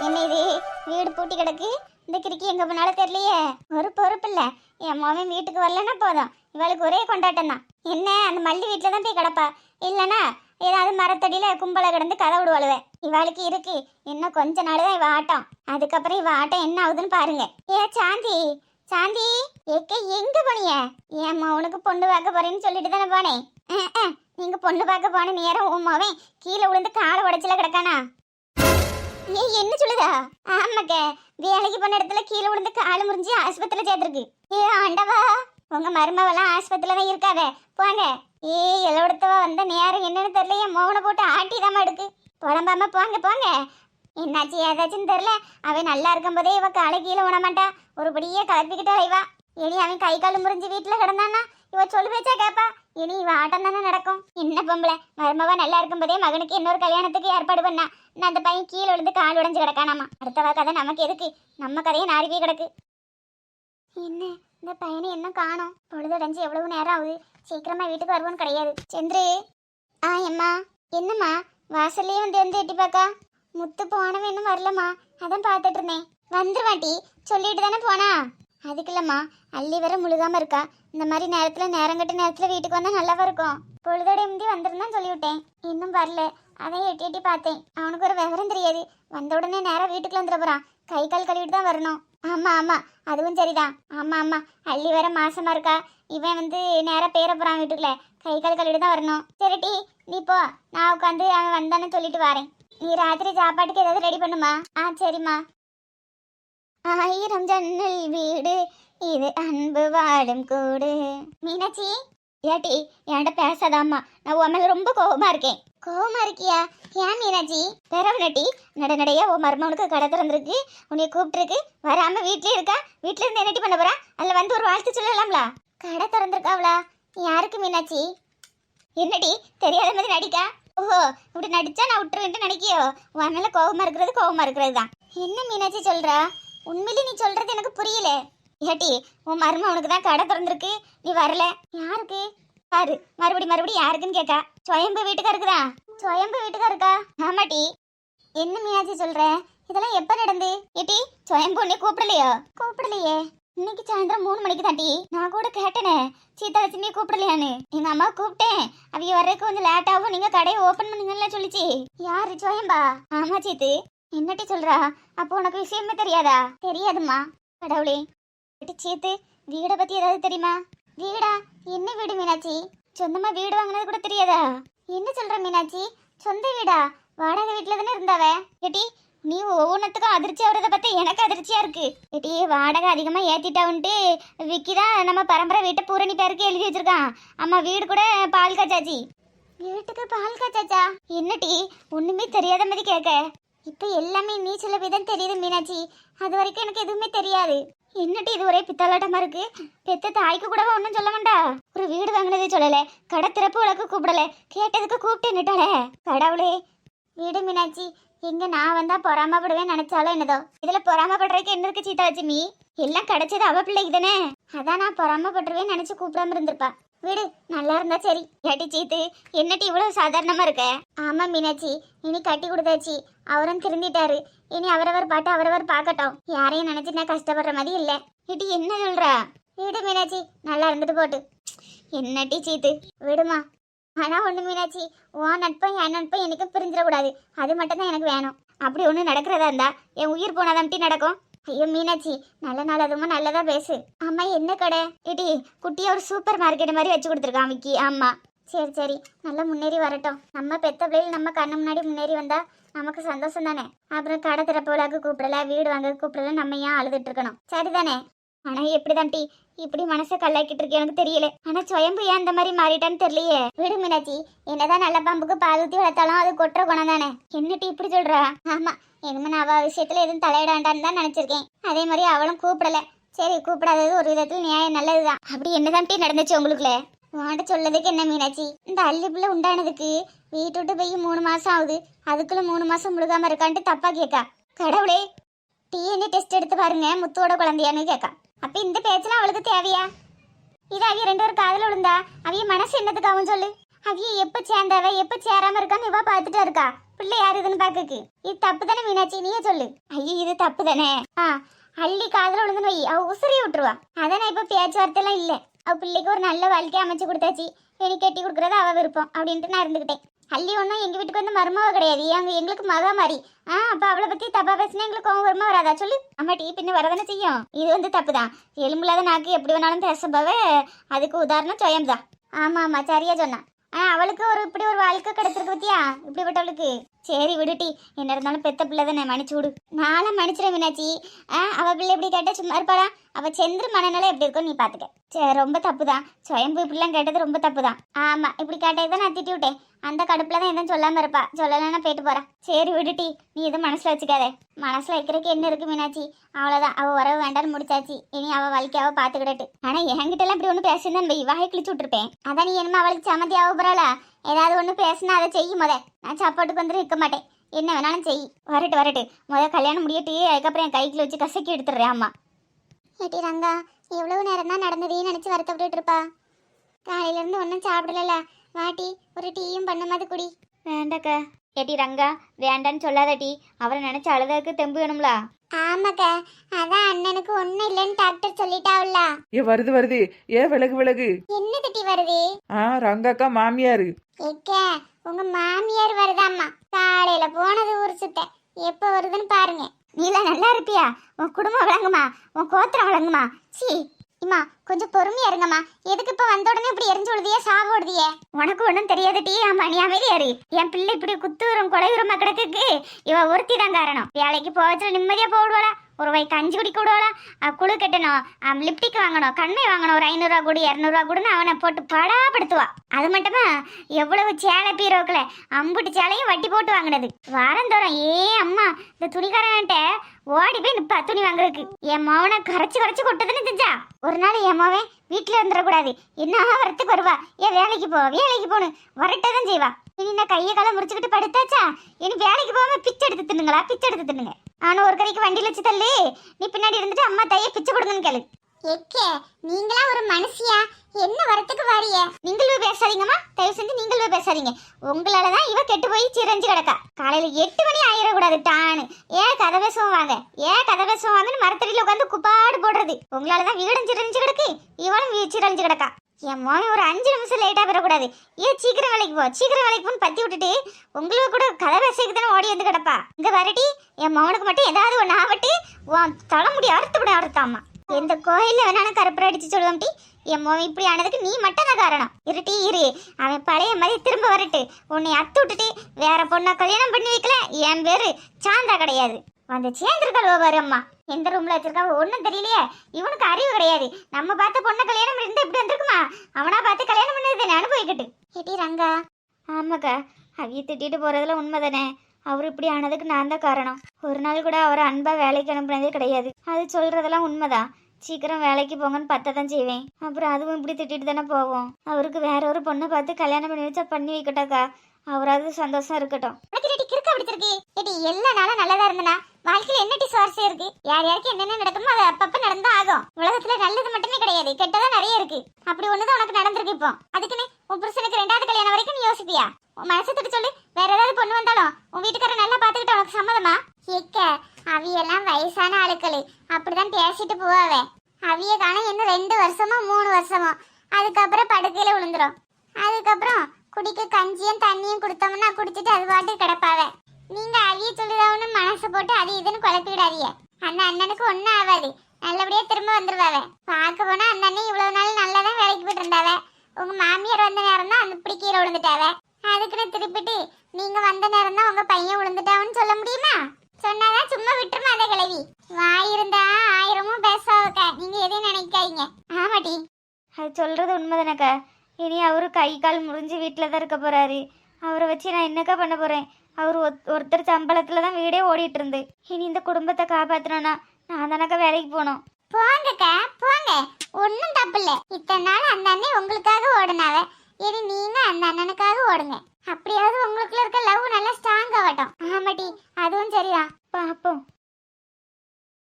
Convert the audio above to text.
என்ன இது வீடு பூட்டி கிடக்கு? இந்த கிறுக்கி எங்க போனாலும் தெரியலையே. ஒரு பொறுப்பு இல்ல. என் மகன் வீட்டுக்கு வரலன்னா போதும், இவளுக்கு ஒரே கொண்டாட்டம் தான். என்ன அந்த மல்லி வீட்டுல தான் போய் கிடப்பா, இல்லனா ஏதாவது மரத்தடியில கும்பல கிடந்து கதை விடுவாளுவ. இவளுக்கு இருக்கு இன்னும் கொஞ்ச நாள் தான் இவ ஆட்டம். அதுக்கப்புறம் இவ ஆட்டம் என்ன ஆகுதுன்னு பாருங்க. ஏ சாந்தி, சாந்தி ஏக்க எங்க போனிய? ஏன் மகனுக்கு பொண்ணு பார்க்க போறேன்னு சொல்லிட்டு தானே போனேன். நீங்க பொண்ணு பார்க்க போன நேரம் உன் மகன் கீழே விழுந்து காலை உடைச்சல கிடக்கானா? ஏ என்ன சொல்லுதா? ஆமாக்க, வேலைக்கு போன இடத்துல கீழே விழுந்து காலு முறிஞ்சு ஆஸ்பத்திரியில சேர்த்துருக்கு. ஏ ஆண்டவா, உங்க மருமவெல்லாம் ஆஸ்பத்திரியில தான் இருக்காத, போங்க. ஏ எல்லோடத்தவா வந்த நேரம் என்னன்னு தெரியல, என் மௌனை போட்டு ஆட்டிதாம எடுக்கு. புலம்பாம போங்க போங்க. என்னாச்சு ஏதாச்சுன்னு தெரியல. அவன் நல்லா இருக்கும் போதே இவ காலை கீழே விட மாட்டா, ஒருபடியே கலப்பிக்கிட்டா இவா. இனி அவன் கை கால் முறிஞ்சு வீட்டுல கிடந்தானா இவ சொல்லு பேச்சா கேப்பா. இனி இவ ஆட்டம் தானே நடக்கும். என்ன பொம்பளை மருமவா நல்லா இருக்கும் போதே மகனுக்கு இன்னொரு கல்யாணத்துக்கு ஏற்பாடு பண்ணா, அந்த பையன் கீழே விழுந்து கால் உடைஞ்சு கிடக்கானாமா. அடுத்தவா கதை நமக்கு எதுக்கு, நம்ம கதையை நாரிவே கிடக்கு. என்ன இந்த பையனை என்ன காணோம்? பொழுதடைஞ்சு எவ்வளவு நேரம் ஆகுது, சீக்கிரமா வீட்டுக்கு வருவோன்னு கிடையாது. சந்திரு, எம்மா என்னம்மா வாசல்லையே வந்து எட்டி பாக்கா? முத்து போனவன் இன்னும் வரலம்மா, அதான் பார்த்துட்டு இருந்தேன். வந்துருவாட்டி சொல்லிட்டு தானே போனா. அதுக்கு இல்லம்மா, அள்ளி வர முழுகாம இருக்கா. இந்த மாதிரி நேரத்துல நேரங்கட்ட நேரத்துல வீட்டுக்கு வந்தா நல்லாவா இருக்கும். பொழுதோட முந்தி வந்துருந்தான் சொல்லிவிட்டேன், இன்னும் வரல. அதையும் எட்டி எட்டி பார்த்தேன். அவனுக்கு ஒரு விவரம் தெரியாது, வந்த உடனே நேரம் வீட்டுக்குள்ள வந்துட போறான். கை கால் கழுவிட்டு தான் வரணும். ஆமா ஆமா அதுவும் சரிதான். ஆமா ஆமா அள்ளி வர மாசமா இருக்கா, இவன் வந்து நேரம் பேர போறான் வீட்டுக்குள்ள, கை கால் கழுவிட்டு தான் வரணும். சரிட்டி நீ போ, நான் உட்காந்து அவன் வந்தானு சொல்லிட்டு வரேன். நீ ராத்திரி சாப்பாட்டுக்கு ஏதாவது ரெடி பண்ணுமா? சரிம்மா. ஆயிரம் ஜன்னல் வீடு இது அன்பு வாடும் கூடு. மீனாட்சி ஏட்டி என்கிட்ட பேசாதாம்மா, நான் உன் மேல ரொம்ப கோபமா இருக்கேன். கோபமா இருக்கியா? ஏன் மீனாட்சி? பெறவனட்டி நடையா உன் மருமவனுக்கு கடை திறந்துருக்கு, உன்னைய கூப்பிட்டுருக்கு, வராம வீட்லயே இருக்கா. வீட்டுல இருந்து என்னட்டி பண்ண போறா? அதில் வந்து ஒரு வாழ்த்து சொல்லலாம்ல. கடை திறந்துருக்காவளா? யாருக்கு மீனாட்சி? என்னடி தெரியாத மாதிரி நடிக்கா? ஓஹோ, இப்படி நடிச்சா நான் விட்டுருவேன்ட்டு நினைக்கியோ? உன் மேல கோபமா இருக்கிறது தான். என்ன மீனாட்சி சொல்றா? உண்மையிலே நீ சொல்றது எனக்கு புரியல. ஏட்டி உன் மருமவனுக்கு தான் கடை திறந்துருக்கு, நீ வரல. யாருக்கு? பாரு மறுபடி யாருக்குன்னு கேட்கா. சுயம்பு வீட்டுக்காருக்கு தான். சுயம்பு வீட்டுக்காருக்கா? ஆமாட்டி. என்ன மீனாட்சி சொல்ற? இதெல்லாம் எப்ப நடந்து? ஏட்டி சுயம்பு உன்னை கூப்பிடலையே. இன்னைக்கு சாயந்தரம் 3 மணிக்கு தாண்டி. நான் கூட கேட்டேனே சீதா வச்சு நீ கூப்பிடலையான்னு. எங்க அம்மா கூப்பிட்டேன், அவங்க வர்றதுக்கு கொஞ்சம் லேட் ஆகும், நீங்க கடையை ஓபன் பண்ணுங்கன்னு சொல்லிச்சு. யாரு சுயம்பா? ஆமா சீத்து. என்னட்டி சொல்றா? அப்போ உனக்கு விஷயமே தெரியாதா? தெரியாதுமா. கடவுளே, சீத்து வீடை பத்தி ஏதாவது தெரியுமா? வீடா? என்ன வீடு மீனாட்சி? சொந்தமா வீடு வாங்கினது கூட தெரியாதா? என்ன சொல்ற மீனாட்சி? சொந்த வீடா? வாடகை வீட்டுல தானே இருந்தாவ. ஏட்டி நீ ஒவ்வொன்றத்துக்கும் அதிர்ச்சி ஆகுறத பத்தி எனக்கு அதிர்ச்சியா இருக்கு. ஏட்டி வாடகை அதிகமா ஏத்திட்டாவுன்ட்டு விக்கிதான் நம்ம பரம்பரை வீட்டை பூரணி பேருக்கு எழுதி வச்சிருக்கான். அம்மா வீடு கூட பால் காய்ச்சாச்சி. வீட்டுக்கு பால் காய்ச்சாச்சா? என்னட்டி ஒண்ணுமே தெரியாத மாதிரி கேட்க? இப்ப எல்லாமே நீ சொல்ல விதம் தெரியுது மீனாட்சி, அது வரைக்கும் எனக்கு எதுவுமே தெரியாது. என்னட்டு இது ஒரே பித்தாலாட்டமா இருக்கு. பெத்த தாய்க்கு கூடவா ஒன்னும் சொல்ல வேண்டா? ஒரு வீடு வாங்கினதே சொல்லல, கடை திறப்பு உலக கூப்பிடல, கேட்டதுக்கு கூப்பிட்டு நிட்டாளே. கடவுளே வீடு மீனாட்சி, எங்க நான் வந்தா பொறாமப்படுவேன் நினைச்சாலும் என்னதோ. இதுல பொறாமப்படுறதுக்கு என்ன இருக்கு சீதா வச்சு? நீ எல்லாம் கிடைச்சது அவ பிள்ளைக்கு தானே, அதான் நான் பொறாமப்படுவேன் நினைச்சு கூப்பிடாம இருந்திருப்பா. வீடு நல்லா இருந்தா சரி. ஏட்டி சீத்து என்னட்டி இவ்வளவு சாதாரணமா இருக்க? ஆமா மீனாட்சி, இனி கட்டி கொடுத்தாச்சு, அவரும் திருந்திட்டாரு. இனி அவரவர் பாட்டு அவரவர் பார்க்கட்டும், யாரையும் நினைச்சு நான் கஷ்டப்படுற மாதிரி இல்ல. ஏட்டி என்ன சொல்றா? வீடு மீனாட்சி நல்லா இருந்துட்டு போட்டு. என்னட்டி சீத்து விடுமா. ஆனா ஒண்ணு மீனாட்சி, உன் நட்பும் என் நட்பும் எனக்கும் பிரிஞ்சிடக்கூடாது, அது மட்டும் தான் எனக்கு வேணும். அப்படி ஒண்ணு நடக்கிறதா இருந்தா என் உயிர் போனாதான் நடக்கும். ஐயோ மீனாட்சி, நல்ல நாள் அதுமா நல்லதா பேசு. ஆமா என்ன கடை? ஏடி குட்டியா ஒரு சூப்பர் மார்க்கெட் மாதிரி வச்சு கொடுத்துருக்கான் விக்கி. ஆமா சரி சரி, நல்லா முன்னேறி வரட்டும். நம்ம பெத்த பிள்ளைகள் நம்ம கண்ணு முன்னாடி முன்னேறி வந்தா நமக்கு சந்தோஷம் தானே. அப்புறம் கடை திறப்பு விழாக்கு கூப்பிடல, வீடு வாங்க கூப்பிடல, நம்ம ஏன் அழுதுட்டு இருக்கணும்? சரிதானே? ஆனா எப்படிதான் டி இப்படி மனசை கல்லாக்கிட்டு இருக்கு எனக்கு தெரியல. ஆனா சுயம்பு ஏன் இந்த மாதிரி மாறிட்டான்னு தெரியலையே. வீடு மீனாட்சி, என்னதான் நல்ல பாம்புக்கு பால் ஊத்தி வளர்த்தாலும் அது கொட்டுற குணம் தானே. என்ன டி இப்படி சொல்றா? ஆமா, இனிமே நான் அவ விஷயத்துல எதுவும் தலையிடாண்டான்னு தான் நினைச்சிருக்கேன். அதே மாதிரி அவளும் கூப்பிடல. சரி, கூப்பிடாதது ஒரு விதத்துல நியாயம், நல்லதுதான். அப்படி என்னதான் டி நடந்துச்சு உங்களுக்குள்ள? வாண்ட சொல்லதுக்கு என்ன மீனாட்சி? இந்த அள்ளி பிள்ளை உண்டானதுக்கு வீட்டு விட்டு போய் 3 மாசம் ஆகுது, அதுக்குள்ள 3 மாசம் முழுகாம இருக்கான்ட்டு தப்பா கேட்கா. கடவுளே, டிஎன்ஏ டெஸ்ட் எடுத்து பாருங்க முத்துவோட குழந்தையான்னு கேட்கா. அப்ப இந்த பேச்செல்லாம் அவளுக்கு தேவையா? இது அவிய 2 பேரும் காதல விழுந்தா அவிய மனசு என்னதுக்காகவும் சொல்லு. அவிய எப்ப சேர்ந்தவ எப்ப சேராம இருக்கான்னு இவ பாத்துட்டா இருக்கா. பிள்ளை யாரு இதுன்னு பாக்குக்கு. இது தப்பு தானே மீனாட்சி, நீயே சொல்லு. ஐயோ இது தப்பு தானே. அள்ளி காதல விழுந்துன்னு வை, அவ உசுரி விட்டுருவா. அதானே இப்ப பேச்சுவார்த்தை எல்லாம் இல்ல. அவ பிள்ளைக்கு ஒரு நல்ல வாழ்க்கையை அமைச்சு கொடுத்தாச்சு, இனி கட்டி கொடுக்கறது அவ விருப்பம் அப்படின்ட்டு நான் இருந்துகிட்டேன். அள்ளி ஒன்றும் எங்க வீட்டுக்கு வந்து மருமவ கிடையாது, எங்களுக்கு மக மாதிரி. அப்ப அவளை பத்தி தப்பா பேசினா எங்களுக்கு கோவம் வருமா வராதா சொல்லு. அம்மாட்டி பின்ன வரதானே செய்யும். இது வந்து தப்பு தான். எலும்புலாத நாக்கு எப்படி வேணாலும் பேசப்பவே அதுக்கு உதாரணம் சுயம் தான். ஆமா ஆமா சரியா சொன்னா. அவளுக்கு இப்படி ஒரு வாழ்க்கை கிடைச்சிருக்கு பத்தியா இப்படிப்பட்டவளுக்கு. சரி விடுட்டி, என்ன இருந்தாலும் பெத்த பிள்ளை தானே, மன்னிச்சு விடு. நானும் மன்னிச்சிடேன் மீனாட்சி. அவ பிள்ளை இப்படி கேட்டா சும்மா இருப்பாளா? அவ செந்திர மனநிலை எப்படி இருக்கும் நீ பாத்துக்க. சரி ரொம்ப தப்பு தான், சுயம்பு இப்படிலாம் கேட்டது ரொம்ப தப்பு தான். ஆமா இப்படி கேட்டதுதான் நான் திட்டி விட்டேன். அந்த கடுப்புல தான் எதுவும் சொல்லாம இருப்பா, சொல்லலைன்னா போயிட்டு போறா. சரி விடுட்டி, நீ எதுவும் மனசுல வச்சுக்காதே. மனசுல வைக்கிறதுக்கு என்ன இருக்கு மீனாட்சி, அவ்வளவுதான். அவ உறவு வேண்டாம்னு முடிச்சாச்சு, இனி அவ வாழ்க்கை அவ பாத்துக்கிடட்டு. ஆனா என்கிட்ட எல்லாம் இப்படி ஒண்ணு பேசியிருந்தான் வை, வாயை கிழிச்சு விட்டுருப்பேன். அதான் நீ என்னமா அவளுக்கு சமதி ஆக போறாளா? ஏதாவது ஒண்ணு பேசினா அதை செய்யும் போத. நான் சாப்பாட்டுக்கு வந்து இருக்க மாட்டேன், என்ன வேணாலும் செய். வரட்டு கல்யாணம் முடியட்டு, அதுக்கப்புறம் என் கைக்குள்ள வச்சு கசக்கி எடுத்துடுறேன். அம்மா ஏட்டி ரங்கா, எவ்வளவு நேரம் தான் நடந்ததையும் நினைச்சு வருத்தப்பட்டு இருப்பா. காலையில இருந்து ஒன்றும் சாப்பிடல. வாட்டி ஒரு டீயும் பண்ண மாதிரி குடி. வேண்டாக்கா. ஏட்டி ரங்கா வேண்டான்னு சொல்லாத டீ, அவரை நினைச்ச அழுதற்கு தெம்பு வேணும்ல. ஆமாக்கா, அதான் அண்ணனுக்கு ஒண்ணும் இல்லைன்னு டாக்டர் சொல்லிட்டாவுல. வருது விலகு. என்ன திட்டி வருது? ரங்காக்கா மாமியாரு. ஏக்க உங்க மாமியார் வருதாம்மா. காலையில போனது ஊர் சுத்த, எப்ப வருதுன்னு பாருங்க. நீலாம் நல்லா இருப்பியா? உன் குடும்பம் விளங்குமா, உன் கோத்திரம் விளங்குமா? சி இம்மா கொஞ்சம் பொறுமையா இருங்கம்மா. எதுக்கு இப்ப வந்த உடனே இப்படி எரிஞ்சு விடுதியே, சாவு விடுதியே? உனக்கு ஒன்றும் தெரியாது டீ. ஆமா நீ அமைதியாரு. என் பிள்ளை இப்படி குத்துவரும் கொலையுறமா கிடக்குக்கு இவ ஒருத்தி தான் காரணம். வேலைக்கு போவச்சுல நிம்மதியா போடுவாளா, ஒரு வை கஞ்சி குடிக்க விடுவாளா, குழு கட்டணும், லிப்டிக் வாங்கணும், கண்ணை வாங்கணும், ஒரு 500 ரூபா கொடு 200 ரூபா கொடுன்னு அவனை போட்டு படாப்படுத்துவா. அது மட்டுமா எவ்வளவு சேலை பீரோக்களை அம்புட்டு சேலையும் வட்டி போட்டு வாங்கினது வாரந்தோறும். அம்மா இந்த துணிக்காரன்ட்ட ஓடி போய் நிப்பா துணி வாங்குறதுக்கு. என் மவனை கரைச்சு கொட்டதுன்னு தெரிஞ்சா ஒரு நாள் என் மவன் வீட்டுல இருந்துடக்கூடாது. என்ன வரத்துக்கு வருவா, வேலைக்கு போகணும் வரட்டதான் செய்வா. இனி நான் கையை காலம் முடிச்சுக்கிட்டு படுத்தாச்சா, இனி வேலைக்கு போகாம பிச்சை எடுத்து தின்னுங்க. ஆனா ஒரு கடைக்கு வண்டியில வச்சு தள்ளி, நீ பின்னாடி இருந்துட்டு அம்மா தைய பிச்சை கொடுங்கன்னு கேளு. எக்கே நீங்களா ஒரு மனுஷியா, என்ன வரத்துக்கு வாரிய? நீங்களும் பேசாதீங்கம்மா, தயவு செஞ்சு நீங்களும் பேசாதீங்க. உங்களாலதான் இவ கெட்டு போய் சிரஞ்சு கிடக்கா. காலையில 8 மணி ஆயிடக்கூடாது டான்னு. கதை பேசுவோம் வாங்கன்னு மரத்தடியில உட்காந்து குப்பாடு போடுறது. உங்களாலதான் வீடும் சிரஞ்சு கிடக்கு, இவளும் சிரஞ்சு கிடக்கா. என் மோன் ஒரு 5 நிமிஷம் லேட்டா பெறக்கூடாது. சீக்கிரம் வேலைக்கு போன்னு பத்தி விட்டுட்டு உங்களுக்கு கூட கதை பேசிக்கு தானே ஓடி வந்து கிடப்பா. இங்க வரட்டி என் மோனுக்கு மட்டும் ஏதாவது ஒன்று ஆவட்டு உன் தலைமுடி அறுத்தாமா. எந்த கோயில்ல வேணாலும் கருப்பரை அடிச்சு சொல்லுவோம் டி. என் மோன் இப்படி ஆனதுக்கு நீ மட்டும் தான் காரணம். இரு அவன் பழைய மாதிரி திரும்ப வரட்டு. உன்னை அத்து விட்டுட்டு வேற பொண்ணை கல்யாணம் பண்ணி வைக்கல, என் பேரு சாந்தா கிடையாது. வந்து சேர்ந்துருக்கா பாரு அம்மா. எந்த ரூம்ல வச்சிருக்கா ஒன்னும் தெரியலையே. இவனுக்கு அறிவு கிடையாது. நம்ம பார்த்த பொண்ணை கல்யாணம் இருந்தா இப்படி வந்திருக்குமா? அவனா பார்த்து கல்யாணம் பண்ணது அனுபவிக்கட்டு. ஏட்டி ரங்கா. ஆமாக்கா, அவிய திட்டிட்டு போறதுல உண்மைதானே. அவர் இப்படி ஆனதுக்கு நான் தான் காரணம். ஒரு நாள் கூட அவரை அன்பா வேலைக்கு அனுப்புனதே கிடையாது. அது சொல்றதெல்லாம் உண்மைதான். சீக்கிரம் வேலைக்கு போங்கன்னு பத்தான் செய்வேன். அப்புறம் அதுவும் இப்படி திட்டிட்டு தானே போவோம். அவருக்கு வேற ஒரு பொண்ணை பார்த்து கல்யாணம் பண்ணி வச்சா பண்ணி வைக்கட்டாக்கா, அவராது சந்தோஷம் இருக்கட்டும். எல்லா நாளும் நல்லதா இருந்தனா வாழ்க்கையில என்னட்டி சுவாரஸ்யம் இருக்கு? யாருக்கு என்னென்ன நடக்குமோ அது அப்பப்ப நடந்தா ஆகும். உலகத்துல நல்லது மட்டுமே கிடையாது, கெட்டதா நிறைய இருக்கு. அப்படி ஒண்ணுதான் உனக்கு நடந்திருக்கு. இப்போ அதுக்குன்னு உன் புருஷனுக்கு 2வது கல்யாணம் வரைக்கும் நீ யோசிப்பியா? உன் மனசை திட்டு சொல்லு. வேற ஏதாவது பொண்ணு வந்தாலும் உன் வீட்டுக்காரர் நல்லா பாத்துக்கிட்ட உனக்கு சம்மதமா? அவியெல்லாம் வயசான ஆளுக்களு, அப்படிதான் பேசிட்டு போவாவே. அவிய காண இன்னும் 2 வருஷமோ 3 வருஷமோ, அதுக்கப்புறம் படுக்கையில விழுந்துரும். அதுக்கப்புறம் குடிக்க கஞ்சியும் தண்ணியும் கொடுத்தோம்னா குடிச்சிட்டு அது பாட்டு கிடப்பாவே. நீங்க அவிய சொல்லுதாவுன்னு மனசு போட்டு அது இதுன்னு குழப்பிடாதீங்க. அந்த அண்ணனுக்கு ஒன்னும் ஆகாது, நல்லபடியா திரும்ப வந்துருவாவே. பார்க்க போனா அந்த அண்ணன் இவ்வளவு நாள் நல்லாதான் வேலைக்கு போயிட்டு இருந்தாவே. உங்க மாமியார் வந்த நேரம் தான் அந்த இப்படி கீழே விழுந்துட்டாவே. அதுக்குன்னு திருப்பிட்டு நீங்க வந்த நேரம் தான் உங்க பையன் விழுந்துட்டாவுன்னு சொல்ல முடியுமா? சொன்னாதான் சும்மா விட்டுருமா அதே கிளவி. வாய் இருந்தா 1000மும் பேசாவக்கா, நீங்க எதையும் நினைக்காதீங்க. ஆமாட்டி, அது சொல்றது உண்மைதானக்கா. இனி அவரு கை கால் முறிஞ்சு வீட்டுல தான் இருக்க போறாரு. அவரை வச்சு நான் என்னக்கா பண்ண போறேன்? அவர் ஒருத்தர் சம்பளத்துல தான் வீடே ஓடிட்டு இருந்து. இனி இந்த குடும்பத்தை காப்பாத்தணும்னா நான் தானக்கா வேலைக்கு போகணும். போங்கக்கா போங்க, ஒன்னும் தப்பு இல்ல. இத்தனை நாள் அந்த அண்ணன் உங்களுக்காக ஓடுனாவ, இனி நீங்க அந்த அண்ணனுக்காக ஓடுங்க. அப்படியாவது உங்களுக்குள்ள இருக்க